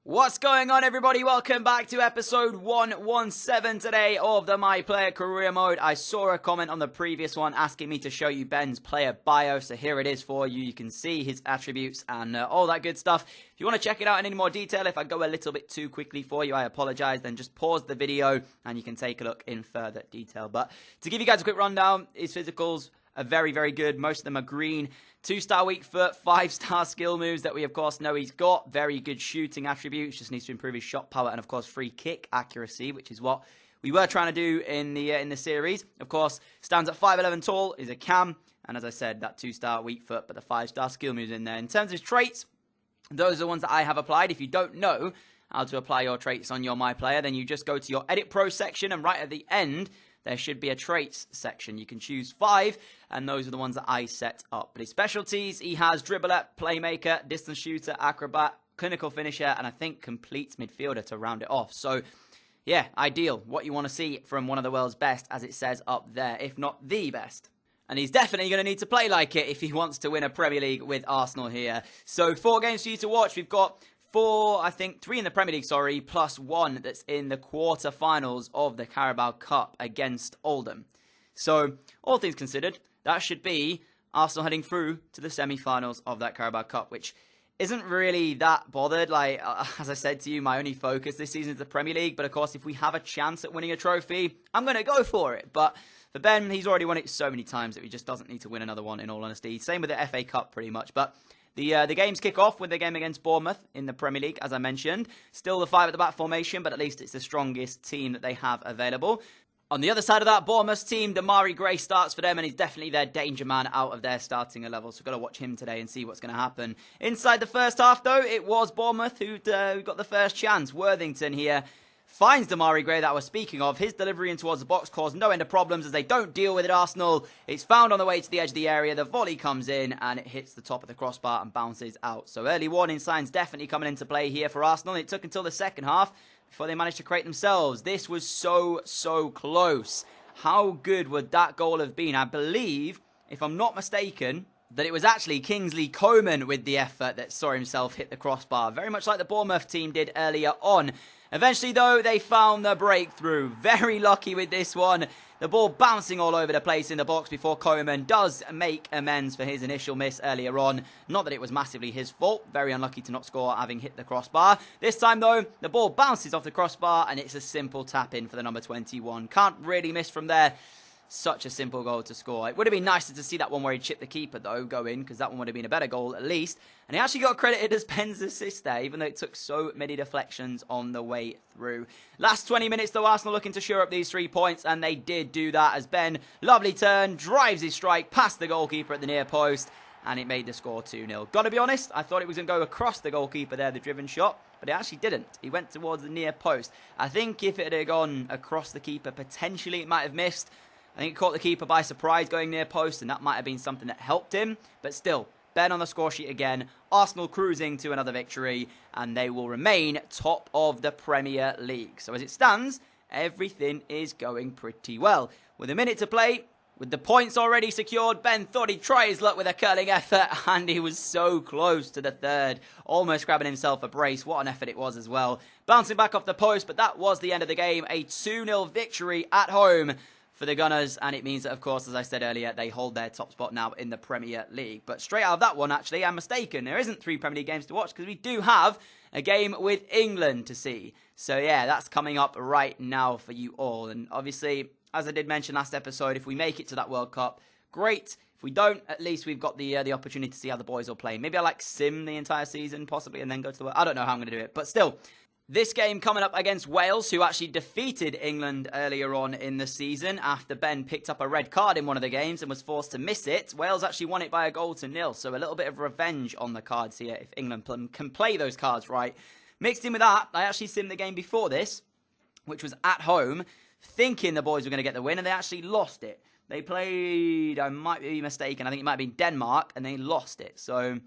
What's going on, everybody? Welcome back to episode 117 today of the My Player Career Mode. I saw a comment on the previous one asking me to show you Ben's player bio, so here it is for you. You can see his attributes and all that good stuff. If you want to check it out in any more detail, if I go a little bit too quickly for you, I apologize. Then just pause the video and you can take a look in further detail. But to give you guys a quick rundown, his physicals are very, very good. Most of them are green. 2-star weak foot, 5-star skill moves that we, of course, know he's got. Very good shooting attributes. Just needs to improve his shot power and, of course, free kick accuracy, which is what we were trying to do in the series. Of course, stands at 5'11" tall, is a cam. And as I said, that 2-star weak foot, but the 5-star skill moves in there. In terms of his traits, those are the ones that I have applied. If you don't know how to apply your traits on your My Player, then you just go to your Edit Pro section, and right at the end, there should be a traits section. You can choose 5, and those are the ones that I set up. But his specialties, he has dribbler, playmaker, distance shooter, acrobat, clinical finisher, and I think complete midfielder to round it off. So, yeah, ideal. What you want to see from one of the world's best, as it says up there, if not the best. And he's definitely going to need to play like it if he wants to win a Premier League with Arsenal here. So 4 games for you to watch. We've got 3 in the Premier League, plus 1 that's in the quarter-finals of the Carabao Cup against Oldham. So, all things considered, that should be Arsenal heading through to the semi-finals of that Carabao Cup, which isn't really that bothered. Like, as I said to you, my only focus this season is the Premier League, but of course, if we have a chance at winning a trophy, I'm going to go for it. But for Ben, he's already won it so many times that he just doesn't need to win another one, in all honesty. Same with the FA Cup, pretty much, but the games kick off with the game against Bournemouth in the Premier League, as I mentioned. Still the 5 at the back formation, but at least it's the strongest team that they have available. On the other side of that, Bournemouth's team, Demarai Gray starts for them, and he's definitely their danger man out of their starting level. So we've got to watch him today and see what's going to happen. Inside the first half, though, it was Bournemouth who got the first chance. Worthington here finds Demarai Gray that I was speaking of. His delivery in towards the box caused no end of problems as they don't deal with it, Arsenal. It's found on the way to the edge of the area. The volley comes in and it hits the top of the crossbar and bounces out. So early warning signs definitely coming into play here for Arsenal. It took until the second half before they managed to create themselves. This was so close. How good would that goal have been? I believe, if I'm not mistaken, that it was actually Kingsley Coman with the effort that saw himself hit the crossbar. Very much like the Bournemouth team did earlier on. Eventually, though, they found the breakthrough. Very lucky with this one. The ball bouncing all over the place in the box before Coman does make amends for his initial miss earlier on. Not that it was massively his fault. Very unlucky to not score having hit the crossbar. This time, though, the ball bounces off the crossbar and it's a simple tap-in for the number 21. Can't really miss from there. Such a simple goal to score. It would have been nicer to see that one where he chipped the keeper, though, go in, because that one would have been a better goal, at least. And he actually got credited as Ben's assist there, even though it took so many deflections on the way through. Last 20 minutes, though, Arsenal looking to shore up these 3 points, and they did do that as Ben, lovely turn, drives his strike past the goalkeeper at the near post, and it made the score 2-0. Gotta be honest, I thought it was going to go across the goalkeeper there, the driven shot, but it actually didn't. He went towards the near post. I think if it had gone across the keeper, potentially it might have missed. I think it caught the keeper by surprise going near post, and that might have been something that helped him. But still, Ben on the score sheet again. Arsenal cruising to another victory, and they will remain top of the Premier League. So as it stands, everything is going pretty well. With a minute to play, with the points already secured, Ben thought he'd try his luck with a curling effort, and he was so close to the third. Almost grabbing himself a brace. What an effort it was as well. Bouncing back off the post, but that was the end of the game. A 2-0 victory at home for the Gunners, and it means that, of course, as I said earlier, they hold their top spot now in the Premier League. But straight out of that one, actually, I'm mistaken. There isn't 3 Premier League games to watch because we do have a game with England to see. So, yeah, that's coming up right now for you all. And obviously, as I did mention last episode, if we make it to that World Cup, great. If we don't, at least we've got the opportunity to see how the boys will play. Maybe I sim the entire season, possibly, and then go to the World. I don't know how I'm going to do it, but still. This game coming up against Wales, who actually defeated England earlier on in the season after Ben picked up a red card in one of the games and was forced to miss it. Wales actually won it by 1-0, so a little bit of revenge on the cards here if England can play those cards right. Mixed in with that, I actually simmed the game before this, which was at home, thinking the boys were going to get the win, and they actually lost it. They played, I might be mistaken, I think it might have been Denmark, and they lost it. So,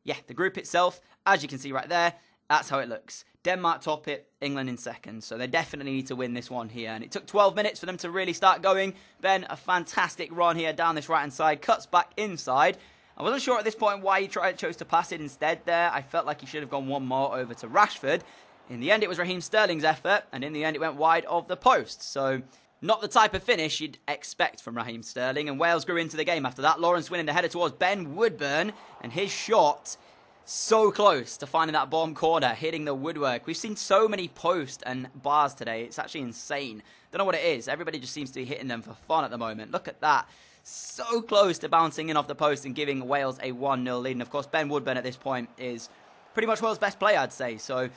yeah, the group itself, as you can see right there, that's how it looks. Denmark top it, England in second. So they definitely need to win this one here. And it took 12 minutes for them to really start going. Ben, a fantastic run here down this right-hand side. Cuts back inside. I wasn't sure at this point why he chose to pass it instead there. I felt like he should have gone one more over to Rashford. In the end, it was Raheem Sterling's effort, and in the end, it went wide of the post. So, not the type of finish you'd expect from Raheem Sterling, and Wales grew into the game after that. Lawrence winning the header towards Ben Woodburn, and his shot so close to finding that bottom corner, hitting the woodwork. We've seen so many posts and bars today. It's actually insane. Don't know what it is. Everybody just seems to be hitting them for fun at the moment. Look at that. So close to bouncing in off the post and giving Wales a 1-0 lead. And of course, Ben Woodburn at this point is pretty much Wales' best player, I'd say. So,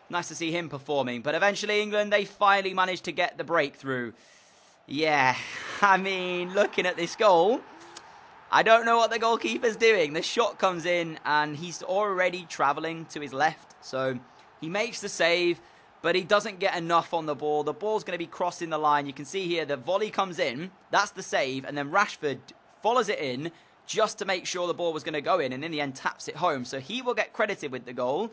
nice to see him performing. But eventually, England, they finally managed to get the breakthrough. Yeah, I mean, looking at this goal, I don't know what the goalkeeper's doing. The shot comes in and he's already travelling to his left. So he makes the save, but he doesn't get enough on the ball. The ball's going to be crossing the line. You can see here the volley comes in. That's the save. And then Rashford follows it in just to make sure the ball was going to go in. And in the end, taps it home. So he will get credited with the goal.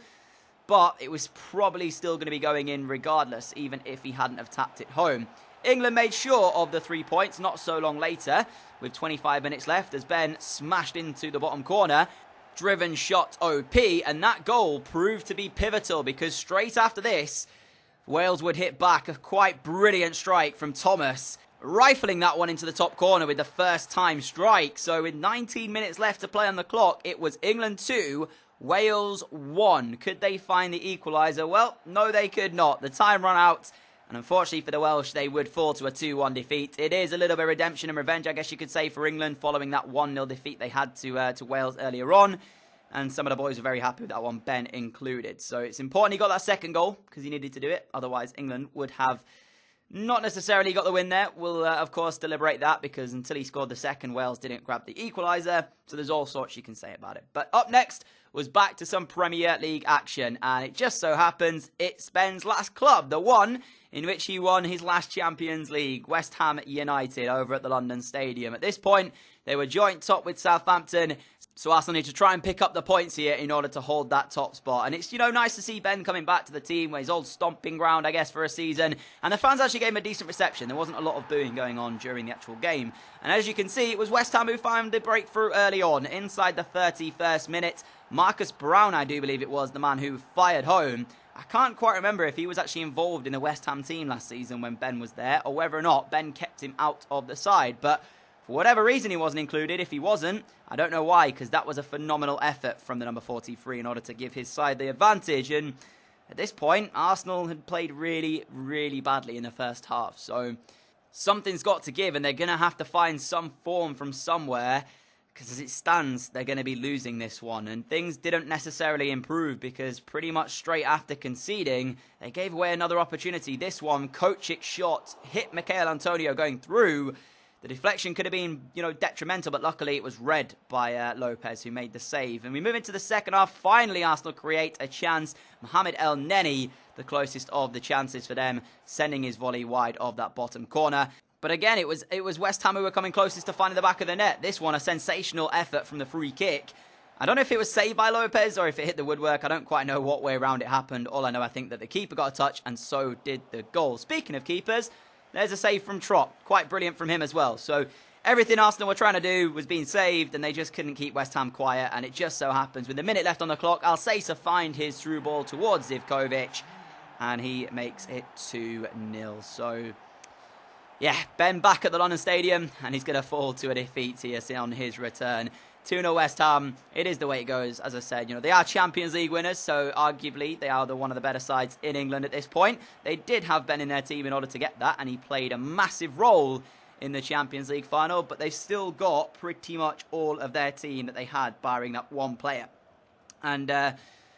But it was probably still going to be going in regardless, even if he hadn't have tapped it home. England made sure of the 3 points not so long later, with 25 minutes left, as Ben smashed into the bottom corner. Driven shot OP, and that goal proved to be pivotal because straight after this, Wales would hit back a quite brilliant strike from Thomas, rifling that one into the top corner with the first time strike. So with 19 minutes left to play on the clock, it was England 2, Wales 1. Could they find the equaliser? Well, no, they could not. The time ran out. And unfortunately for the Welsh, they would fall to a 2-1 defeat. It is a little bit of redemption and revenge, I guess you could say, for England following that 1-0 defeat they had to Wales earlier on. And some of the boys were very happy with that one, Ben included. So it's important he got that second goal because he needed to do it. Otherwise, England would have not necessarily got the win there. We'll, of course, deliberate that because until he scored the second, Wales didn't grab the equaliser. So there's all sorts you can say about it. But up next was back to some Premier League action. And it just so happens it's Ben's last club, the one in which he won his last Champions League, West Ham United, over at the London Stadium. At this point, they were joint top with Southampton, so Arsenal need to try and pick up the points here in order to hold that top spot. And it's, you know, nice to see Ben coming back to the team, where his old stomping ground, I guess, for a season. And the fans actually gave him a decent reception. There wasn't a lot of booing going on during the actual game. And as you can see, it was West Ham who found the breakthrough early on, inside the 31st minute. Marcus Brown, I do believe it was, the man who fired home. I can't quite remember if he was actually involved in the West Ham team last season when Ben was there, or whether or not Ben kept him out of the side. But for whatever reason he wasn't included, if he wasn't, I don't know why, because that was a phenomenal effort from the number 43 in order to give his side the advantage. And at this point, Arsenal had played really, really badly in the first half. So something's got to give, and they're going to have to find some form from somewhere, because as it stands, they're going to be losing this one. And things didn't necessarily improve because pretty much straight after conceding, they gave away another opportunity. This one, Kochic's shot hit Michail Antonio going through. The deflection could have been, you know, detrimental, but luckily it was read by Lopez, who made the save. And we move into the second half. Finally, Arsenal create a chance. Mohamed El Neni, the closest of the chances for them, sending his volley wide of that bottom corner. But again, it was West Ham who were coming closest to finding the back of the net. This one, a sensational effort from the free kick. I don't know if it was saved by Lopez or if it hit the woodwork. I don't quite know what way around it happened. All I know, I think that the keeper got a touch, and so did the goal. Speaking of keepers, there's a save from Trott. Quite brilliant from him as well. So everything Arsenal were trying to do was being saved, and they just couldn't keep West Ham quiet. And it just so happens, with a minute left on the clock, Alcesa find his through ball towards Zivkovic, and he makes it 2-0. So yeah, Ben back at the London Stadium, and he's going to fall to a defeat here on his return. 2-0 West Ham. It is the way it goes. As I said, you know, they are Champions League winners, so arguably they are one of the better sides in England at this point. They did have Ben in their team in order to get that, and he played a massive role in the Champions League final, but they've still got pretty much all of their team that they had, barring that one player. And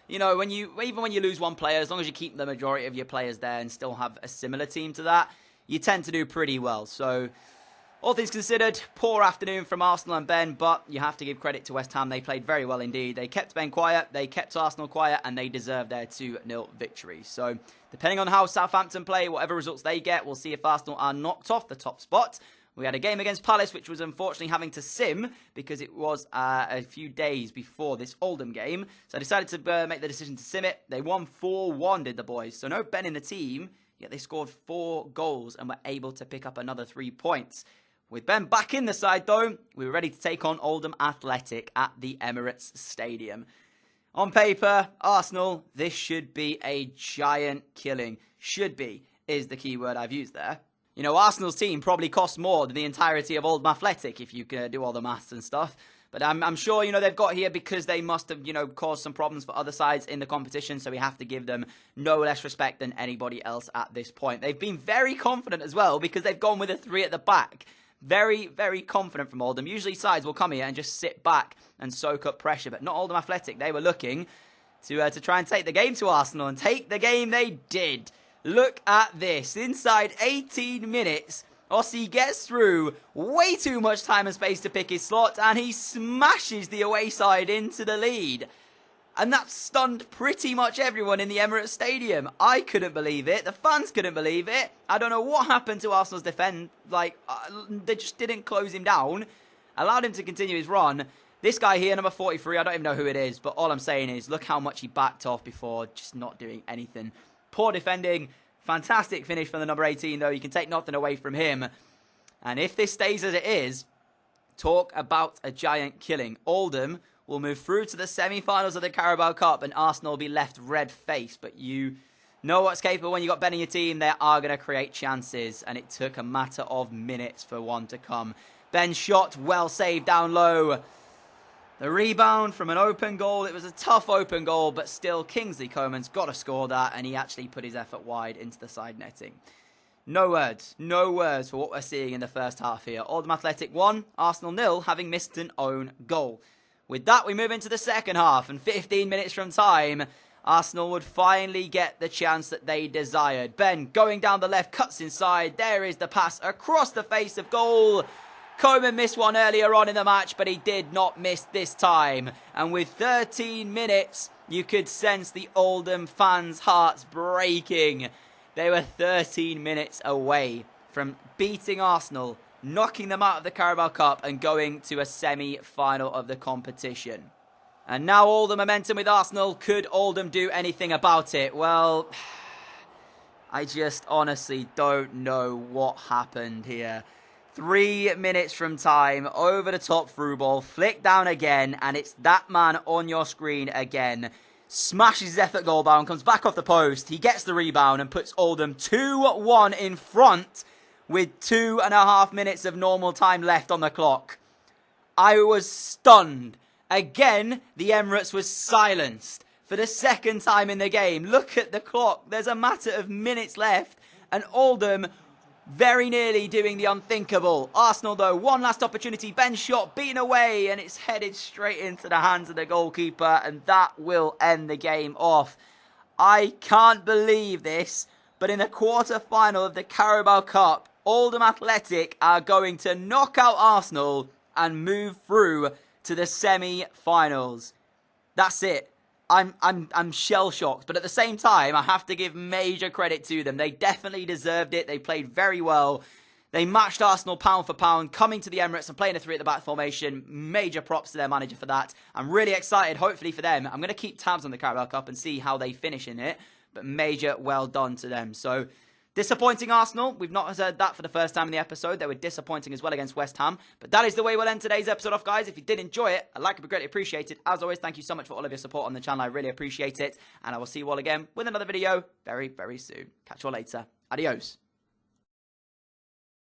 you know, even when you lose one player, as long as you keep the majority of your players there and still have a similar team to that, you tend to do pretty well. So all things considered, poor afternoon from Arsenal and Ben, but you have to give credit to West Ham. They played very well indeed. They kept Ben quiet, they kept Arsenal quiet, and they deserved their 2-0 victory. So depending on how Southampton play, whatever results they get, we'll see if Arsenal are knocked off the top spot. We had a game against Palace, which was unfortunately having to sim because it was a few days before this Oldham game. So I decided to make the decision to sim it. They won 4-1, did the boys. So no Ben in the team, yet they scored 4 goals and were able to pick up another 3 points. With Ben back in the side, though, we were ready to take on Oldham Athletic at the Emirates Stadium. On paper, Arsenal, this should be a giant killing. Should be is the key word I've used there. You know, Arsenal's team probably costs more than the entirety of Oldham Athletic, if you can do all the maths and stuff. But I'm sure, you know, they've got here because they must have, you know, caused some problems for other sides in the competition. So we have to give them no less respect than anybody else at this point. They've been very confident as well because they've gone with a 3 at the back. Very, very confident from Oldham. Usually sides will come here and just sit back and soak up pressure. But not Oldham Athletic. They were looking to try and take the game to Arsenal. And take the game they did. Look at this. Inside 18 minutes... Ossie gets through, way too much time and space to pick his slot, and he smashes the away side into the lead. And that stunned pretty much everyone in the Emirates Stadium. I couldn't believe it. The fans couldn't believe it. I don't know what happened to Arsenal's defence. Like, they just didn't close him down. Allowed him to continue his run. This guy here, number 43, I don't even know who it is, but all I'm saying is, look how much he backed off before, just not doing anything. Poor defending. Fantastic finish from the number 18, though. You can take nothing away from him. And if this stays as it is, talk about a giant killing. Oldham will move through to the semi-finals of the Carabao Cup, and Arsenal will be left red-faced. But you know what's capable when you got Ben in your team. They are going to create chances, and it took a matter of minutes for one to come. Ben's shot, well saved down low. The rebound from an open goal. It was a tough open goal, but still Kingsley Coman's got to score that, and he actually put his effort wide into the side netting. No words for what we're seeing in the first half here. Oldham Athletic 1, Arsenal 0, having missed an own goal. With that, we move into the second half, and 15 minutes from time, Arsenal would finally get the chance that they desired. Ben going down the left, cuts inside. There is the pass across the face of goal. Coman missed one earlier on in the match, but he did not miss this time. And with 13 minutes, you could sense the Oldham fans' hearts breaking. They were 13 minutes away from beating Arsenal, knocking them out of the Carabao Cup and going to a semi-final of the competition. And now all the momentum with Arsenal. Could Oldham do anything about it? Well, I just honestly don't know what happened here. 3 minutes from time, over the top through ball, flick down again, and it's that man on your screen again. Smashes his effort goal bound, comes back off the post, he gets the rebound and puts Oldham 2-1 in front with 2.5 minutes of normal time left on the clock. I was stunned. Again, the Emirates was silenced for the second time in the game. Look at the clock, there's a matter of minutes left, and Oldham very nearly doing the unthinkable. Arsenal, though, one last opportunity. Ben's shot beaten away, and it's headed straight into the hands of the goalkeeper, and that will end the game off. I can't believe this, but in the quarter-final of the Carabao Cup, Oldham Athletic are going to knock out Arsenal and move through to the semi-finals. That's it. I'm shell-shocked, but at the same time, I have to give major credit to them. They definitely deserved it. They played very well. They matched Arsenal pound for pound, coming to the Emirates and playing a 3 at the back formation. Major props to their manager for that. I'm really excited, hopefully for them. I'm going to keep tabs on the Carabao Cup and see how they finish in it, but major well done to them. So, disappointing Arsenal. We've not heard that for the first time in the episode. They were disappointing as well against West Ham. But that is the way we'll end today's episode off, guys. If you did enjoy it, a like would be greatly appreciated. As always, thank you so much for all of your support on the channel. I really appreciate it. And I will see you all again with another video very, very soon. Catch you all later. Adios.